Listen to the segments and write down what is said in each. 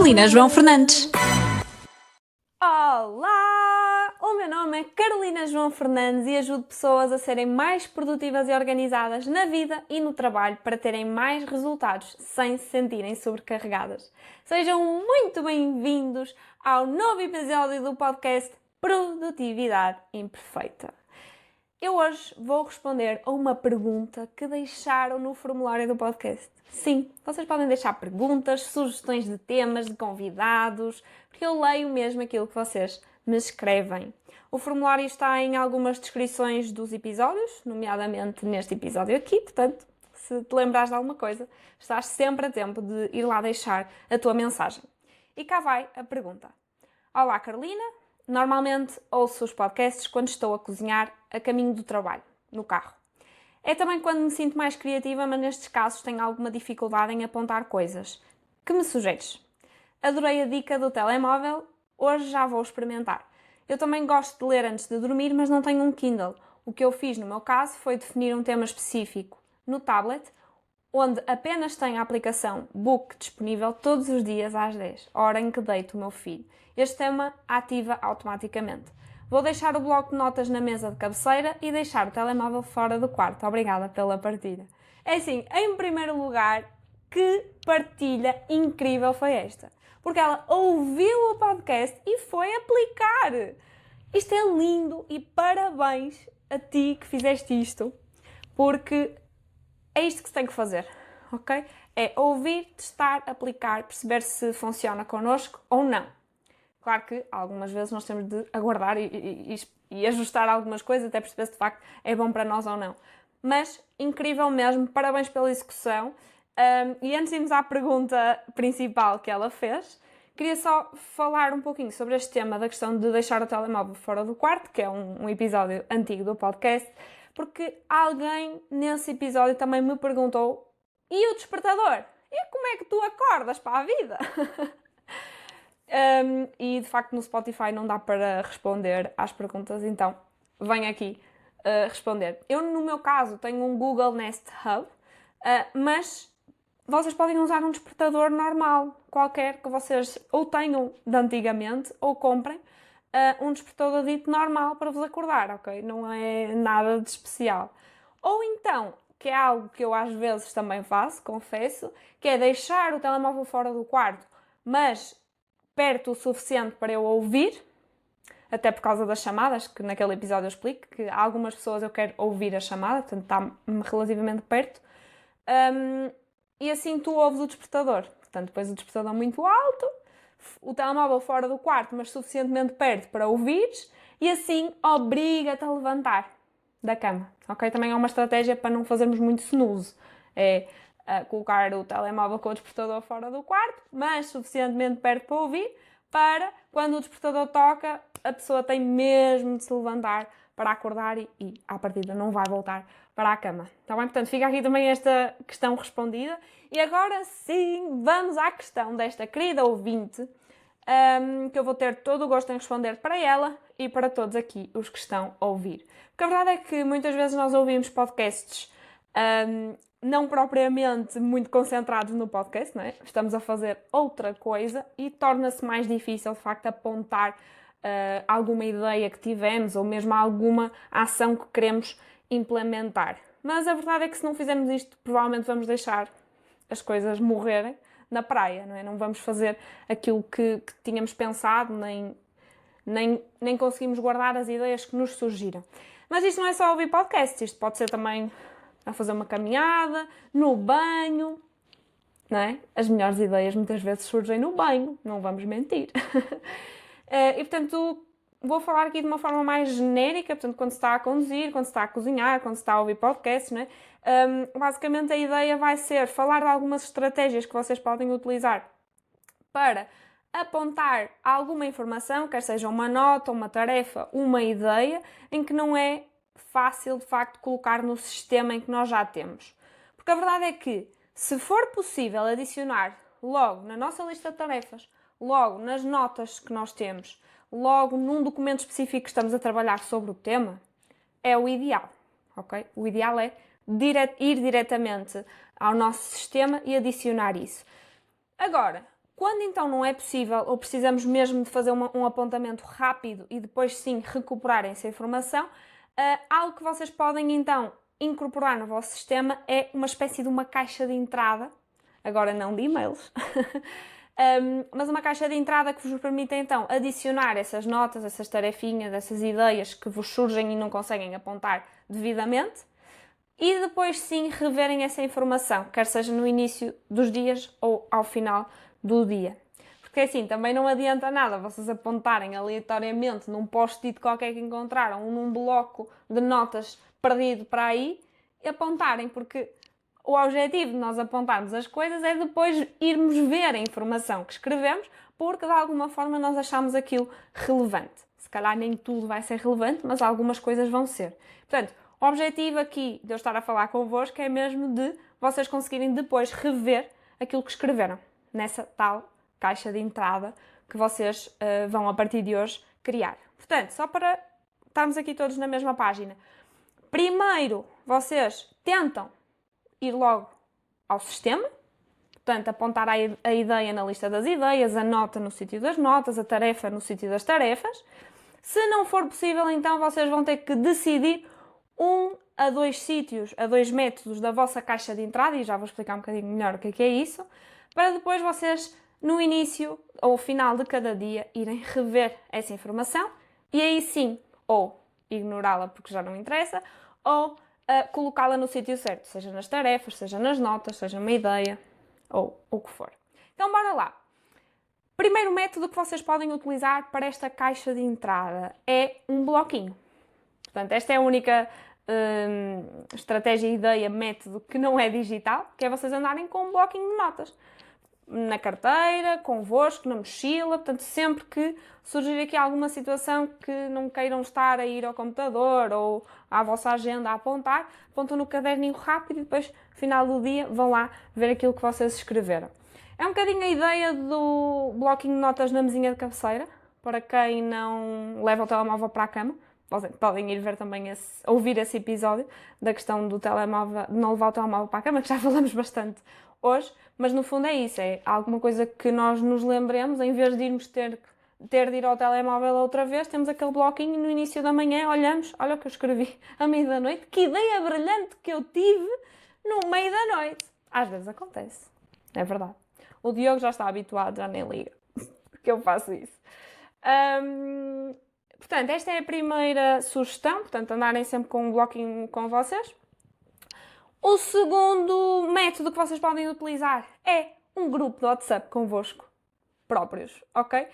Carolina João Fernandes. Olá! O meu nome é Carolina João Fernandes e ajudo pessoas a serem mais produtivas e organizadas na vida e no trabalho para terem mais resultados sem se sentirem sobrecarregadas. Sejam muito bem-vindos ao novo episódio do podcast Produtividade Imperfeita. Eu hoje vou responder a uma pergunta que deixaram no formulário do podcast. Sim, vocês podem deixar perguntas, sugestões de temas, de convidados, porque eu leio mesmo aquilo que vocês me escrevem. O formulário está em algumas descrições dos episódios, nomeadamente neste episódio aqui, portanto, se te lembrares de alguma coisa, estás sempre a tempo de ir lá deixar a tua mensagem. E cá vai a pergunta. Olá, Carolina. Normalmente ouço os podcasts quando estou a cozinhar a caminho do trabalho, no carro. É também quando me sinto mais criativa, mas nestes casos tenho alguma dificuldade em apontar coisas. Que me sugeres? Adorei a dica do telemóvel, hoje já vou experimentar. Eu também gosto de ler antes de dormir, mas não tenho um Kindle. O que eu fiz no meu caso foi definir um tema específico no tablet, onde apenas tenho a aplicação Book disponível todos os dias às 10, hora em que deito o meu filho. Este tema ativa automaticamente. Vou deixar o bloco de notas na mesa de cabeceira e deixar o telemóvel fora do quarto. Obrigada pela partilha. É assim, em primeiro lugar, que partilha incrível foi esta? Porque ela ouviu o podcast e foi aplicar. Isto é lindo e parabéns a ti que fizeste isto, porque é isto que se tem que fazer, ok? É ouvir, testar, aplicar, perceber se funciona connosco ou não. Claro que algumas vezes nós temos de aguardar e ajustar algumas coisas até perceber se de facto é bom para nós ou não. Mas incrível mesmo, parabéns pela execução. E antes de irmos à pergunta principal que ela fez, queria só falar um pouquinho sobre este tema da questão de deixar o telemóvel fora do quarto, que é um episódio antigo do podcast, porque alguém nesse episódio também me perguntou: e o despertador? E como é que tu acordas para a vida? E de facto no Spotify não dá para responder às perguntas, então venho aqui responder. Eu no meu caso tenho um Google Nest Hub, mas vocês podem usar um despertador normal, qualquer que vocês ou tenham de antigamente ou comprem um despertador dito normal para vos acordar, ok? Não é nada de especial. Ou então, que é algo que eu às vezes também faço, confesso, que é deixar o telemóvel fora do quarto, mas perto o suficiente para eu ouvir, até por causa das chamadas, que naquele episódio eu explico, que algumas pessoas eu quero ouvir a chamada, portanto está relativamente perto, e assim tu ouves o despertador. Portanto, depois o despertador muito alto, o telemóvel fora do quarto, mas suficientemente perto para ouvires, e assim obriga-te a levantar da cama, ok? Também é uma estratégia para não fazermos muito snooze, é colocar o telemóvel com o despertador fora do quarto, mas suficientemente perto para ouvir, para quando o despertador toca, a pessoa tem mesmo de se levantar para acordar e à partida não vai voltar para a cama. Está bem? Portanto, fica aqui também esta questão respondida. E agora sim, vamos à questão desta querida ouvinte, que eu vou ter todo o gosto em responder para ela e para todos aqui os que estão a ouvir. Porque a verdade é que muitas vezes nós ouvimos podcasts não propriamente muito concentrados no podcast, não é? Estamos a fazer outra coisa e torna-se mais difícil, de facto, apontar alguma ideia que tivemos ou mesmo alguma ação que queremos implementar. Mas a verdade é que se não fizermos isto, provavelmente vamos deixar as coisas morrerem na praia, não é? Não vamos fazer aquilo que tínhamos pensado, nem conseguimos guardar as ideias que nos surgiram. Mas isto não é só ouvir podcasts, isto pode ser também a fazer uma caminhada, no banho, não é? As melhores ideias muitas vezes surgem no banho, não vamos mentir. E portanto, vou falar aqui de uma forma mais genérica, portanto, quando se está a conduzir, quando se está a cozinhar, quando se está a ouvir podcasts, não é? Basicamente a ideia vai ser falar de algumas estratégias que vocês podem utilizar para apontar alguma informação, quer seja uma nota, uma tarefa, uma ideia, em que não é fácil, de facto, colocar no sistema em que nós já temos. Porque a verdade é que, se for possível adicionar logo na nossa lista de tarefas, logo nas notas que nós temos, logo num documento específico que estamos a trabalhar sobre o tema, é o ideal, ok? O ideal é ir diretamente ao nosso sistema e adicionar isso. Agora, Quando então não é possível ou precisamos mesmo de fazer um apontamento rápido e depois sim recuperar essa informação, algo que vocês podem então incorporar no vosso sistema é uma espécie de uma caixa de entrada, agora não de e-mails, mas uma caixa de entrada que vos permite então adicionar essas notas, essas tarefinhas, essas ideias que vos surgem e não conseguem apontar devidamente e depois sim reverem essa informação, quer seja no início dos dias ou ao final do dia. Porque assim, também não adianta nada vocês apontarem aleatoriamente num post-it qualquer que encontraram ou num bloco de notas perdido para aí e apontarem, porque o objetivo de nós apontarmos as coisas é depois irmos ver a informação que escrevemos, porque de alguma forma nós achamos aquilo relevante. Se calhar nem tudo vai ser relevante, mas algumas coisas vão ser. Portanto, o objetivo aqui de eu estar a falar convosco é mesmo de vocês conseguirem depois rever aquilo que escreveram nessa tal caixa de entrada que vocês vão a partir de hoje criar. Portanto, só para estarmos aqui todos na mesma página. Primeiro, vocês tentam ir logo ao sistema, portanto, apontar a ideia na lista das ideias, a nota no sítio das notas, a tarefa no sítio das tarefas. Se não for possível, então vocês vão ter que decidir 1 a 2 sítios, a 2 métodos da vossa caixa de entrada, e já vou explicar um bocadinho melhor o que é isso, para depois vocês, no início ou final de cada dia, irem rever essa informação e aí sim, ou ignorá-la porque já não interessa, ou colocá-la no sítio certo, seja nas tarefas, seja nas notas, seja uma ideia, ou o que for. Então, bora lá. Primeiro método que vocês podem utilizar para esta caixa de entrada é um bloquinho. Portanto, esta é a única estratégia, ideia, método que não é digital, que é vocês andarem com um bloquinho de notas. Na carteira, convosco, na mochila, portanto, sempre que surgir aqui alguma situação que não queiram estar a ir ao computador ou à vossa agenda a apontar, apontam no caderninho rápido e depois, no final do dia, vão lá ver aquilo que vocês escreveram. É um bocadinho a ideia do bloquinho de notas na mesinha de cabeceira, para quem não leva o telemóvel para a cama. Podem ir ver também ouvir esse episódio da questão do telemóvel, de não levar o telemóvel para a cama, que já falamos bastante hoje, mas no fundo é isso, é alguma coisa que nós nos lembremos, em vez de irmos ter de ir ao telemóvel outra vez, temos aquele bloquinho e no início da manhã olhamos, olha o que eu escrevi à meia da noite, que ideia brilhante que eu tive no meio da noite. Às vezes acontece, é verdade. O Diogo já está habituado, já nem liga que eu faço isso. Portanto, esta é a primeira sugestão, portanto, andarem sempre com um bloquinho com vocês. O segundo método que vocês podem utilizar é um grupo de WhatsApp convosco próprios, ok?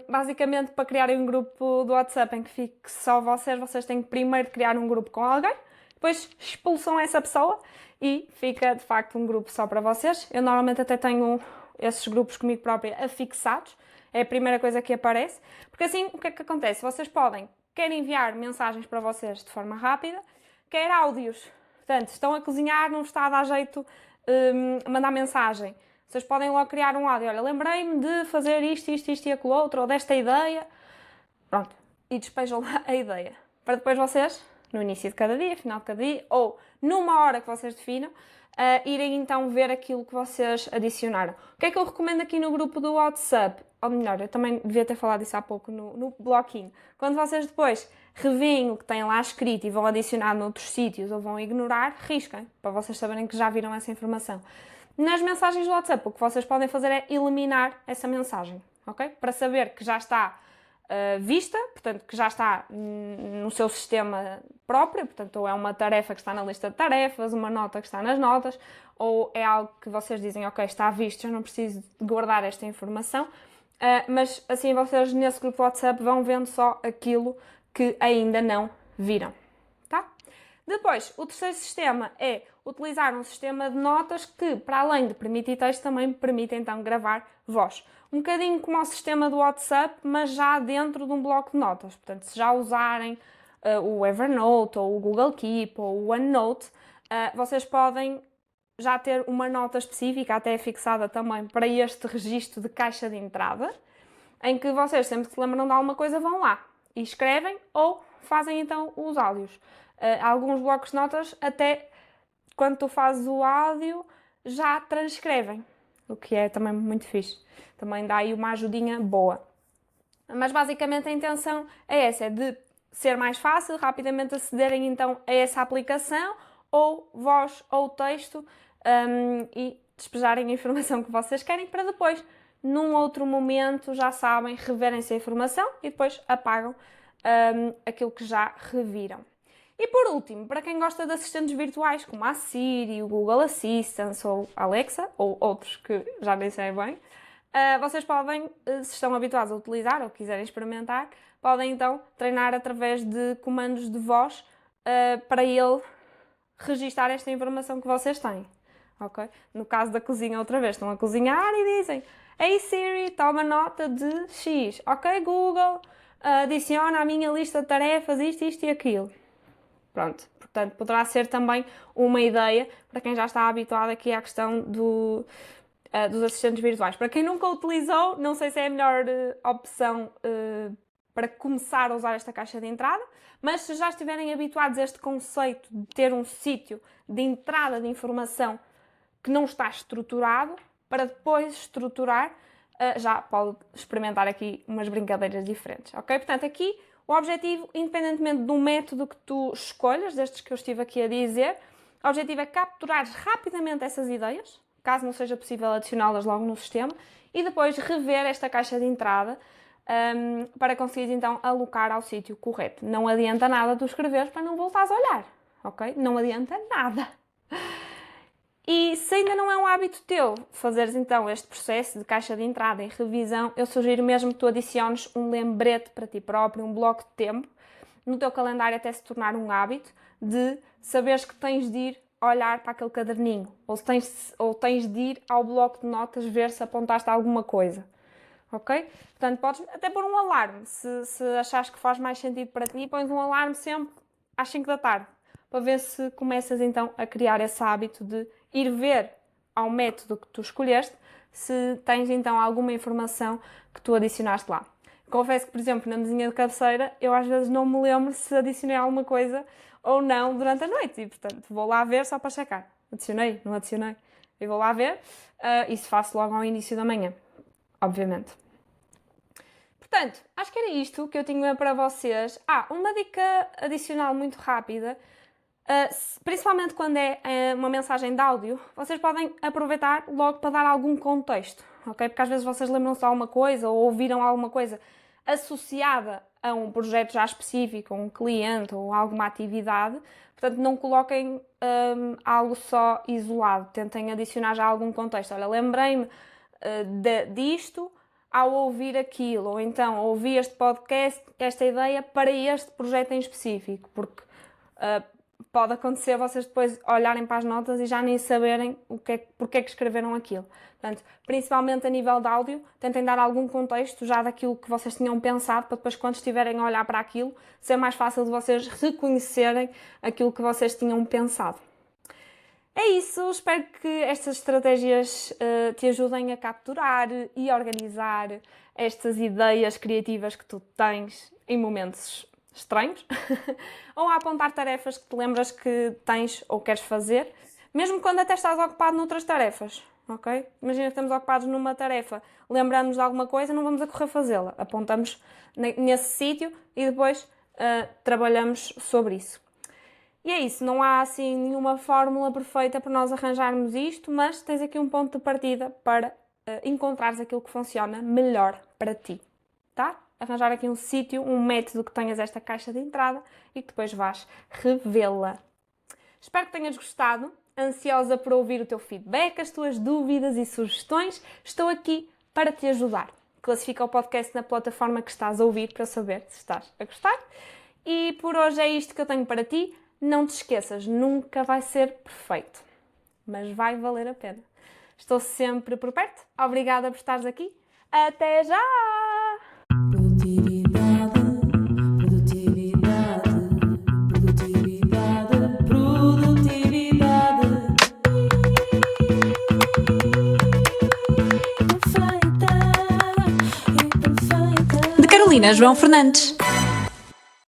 Basicamente, para criarem um grupo de WhatsApp em que fique só vocês têm que primeiro criar um grupo com alguém, depois expulsam essa pessoa e fica, de facto, um grupo só para vocês. Eu normalmente até tenho esses grupos comigo própria afixados, é a primeira coisa que aparece, porque assim, o que é que acontece? Vocês podem, quer enviar mensagens para vocês de forma rápida, quer áudios. Portanto, estão a cozinhar, não está a dar jeito mandar mensagem. Vocês podem logo criar um áudio. Olha, lembrei-me de fazer isto e aquilo outro, ou desta ideia. Pronto. E despejam lá a ideia. Para depois vocês, no início de cada dia, final de cada dia, ou numa hora que vocês definam, irem então ver aquilo que vocês adicionaram. O que é que eu recomendo aqui no grupo do WhatsApp? Ou melhor, eu também devia ter falado isso há pouco no bloquinho. Quando vocês depois revêem o que têm lá escrito e vão adicionar noutros sítios ou vão ignorar, risquem, para vocês saberem que já viram essa informação. Nas mensagens do WhatsApp, o que vocês podem fazer é eliminar essa mensagem, ok? Para saber que já está vista, portanto, que já está no seu sistema próprio, portanto, ou é uma tarefa que está na lista de tarefas, uma nota que está nas notas, ou é algo que vocês dizem, ok, está visto, eu não preciso de guardar esta informação, mas assim vocês nesse grupo de WhatsApp vão vendo só aquilo que ainda não viram, tá? Depois, o terceiro sistema é utilizar um sistema de notas que, para além de permitir texto, também permite então gravar voz. Um bocadinho como o sistema do WhatsApp, mas já dentro de um bloco de notas. Portanto, se já usarem o Evernote, ou o Google Keep, ou o OneNote, vocês podem já ter uma nota específica, até fixada também, para este registro de caixa de entrada, em que vocês, sempre que se lembram de alguma coisa, vão lá e escrevem ou fazem então os áudios. Alguns blocos de notas, até quando tu fazes o áudio, já transcrevem. o que é também muito fixe. Também dá aí uma ajudinha boa. Mas basicamente a intenção é essa, é de ser mais fácil, rapidamente acederem então a essa aplicação, ou voz ou texto, e despejarem a informação que vocês querem para depois, num outro momento, já sabem, reverem essa informação e depois apagam aquilo que já reviram. E por último, para quem gosta de assistentes virtuais como a Siri, o Google Assistant ou a Alexa, ou outros que já nem sei bem, vocês podem, se estão habituados a utilizar ou quiserem experimentar, podem então treinar através de comandos de voz para ele registar esta informação que vocês têm. Okay? No caso da cozinha, outra vez, estão a cozinhar e dizem: Ei Siri, toma nota de X. Ok, Google, adiciona à minha lista de tarefas isto, isto e aquilo. Pronto, portanto, poderá ser também uma ideia para quem já está habituado aqui à questão dos assistentes virtuais. Para quem nunca utilizou, não sei se é a melhor opção para começar a usar esta caixa de entrada, mas se já estiverem habituados a este conceito de ter um sítio de entrada de informação que não está estruturado, para depois estruturar, já pode experimentar aqui umas brincadeiras diferentes, ok? Portanto, aqui o objetivo, independentemente do método que tu escolhas, destes que eu estive aqui a dizer, o objetivo é capturar rapidamente essas ideias, caso não seja possível adicioná-las logo no sistema, e depois rever esta caixa de entrada para conseguir então alocar ao sítio correto. Não adianta nada tu escreveres para não voltares a olhar, ok? Não adianta nada. E se ainda não é um hábito teu fazeres então este processo de caixa de entrada e revisão, eu sugiro mesmo que tu adiciones um lembrete para ti próprio, um bloco de tempo, no teu calendário até se tornar um hábito de saberes que tens de ir olhar para aquele caderninho, ou tens de ir ao bloco de notas ver se apontaste alguma coisa, ok? Portanto, podes até pôr um alarme, se achares que faz mais sentido para ti, pões um alarme sempre às 5 da tarde, para ver se começas então a criar esse hábito de ir ver ao método que tu escolheste se tens então alguma informação que tu adicionaste lá. Confesso que, por exemplo, na mesinha de cabeceira, eu às vezes não me lembro se adicionei alguma coisa ou não durante a noite e, portanto, vou lá ver só para checar. Adicionei? Não adicionei? Eu vou lá ver, isso faço logo ao início da manhã, obviamente. Portanto, acho que era isto que eu tinha para vocês. Uma dica adicional muito rápida, principalmente quando é uma mensagem de áudio, vocês podem aproveitar logo para dar algum contexto, ok? Porque às vezes vocês lembram-se de alguma coisa ou ouviram alguma coisa associada a um projeto já específico, a um cliente ou alguma atividade, portanto não coloquem algo só isolado, tentem adicionar já algum contexto. Olha, lembrei-me disto ao ouvir aquilo, ou então ouvi este podcast, esta ideia para este projeto em específico, porque pode acontecer vocês depois olharem para as notas e já nem saberem porque é que escreveram aquilo. Portanto, principalmente a nível de áudio, tentem dar algum contexto já daquilo que vocês tinham pensado, para depois, quando estiverem a olhar para aquilo, ser mais fácil de vocês reconhecerem aquilo que vocês tinham pensado. É isso, espero que estas estratégias te ajudem a capturar e organizar estas ideias criativas que tu tens em momentos estranhos, ou a apontar tarefas que te lembras que tens ou queres fazer, mesmo quando até estás ocupado noutras tarefas, ok? Imagina que estamos ocupados numa tarefa, lembramos de alguma coisa, não vamos a correr fazê-la, apontamos nesse sítio e depois trabalhamos sobre isso. E é isso, não há assim nenhuma fórmula perfeita para nós arranjarmos isto, mas tens aqui um ponto de partida para encontrares aquilo que funciona melhor para ti, tá? Arranjar aqui um sítio, um método que tenhas esta caixa de entrada e que depois vais revê-la. Espero que tenhas gostado, ansiosa por ouvir o teu feedback, as tuas dúvidas e sugestões. Estou aqui para te ajudar. Classifica o podcast na plataforma que estás a ouvir para eu saber se estás a gostar. E por hoje é isto que eu tenho para ti. Não te esqueças, nunca vai ser perfeito, mas vai valer a pena. Estou sempre por perto. Obrigada por estares aqui. Até já! De Carolina João Fernandes.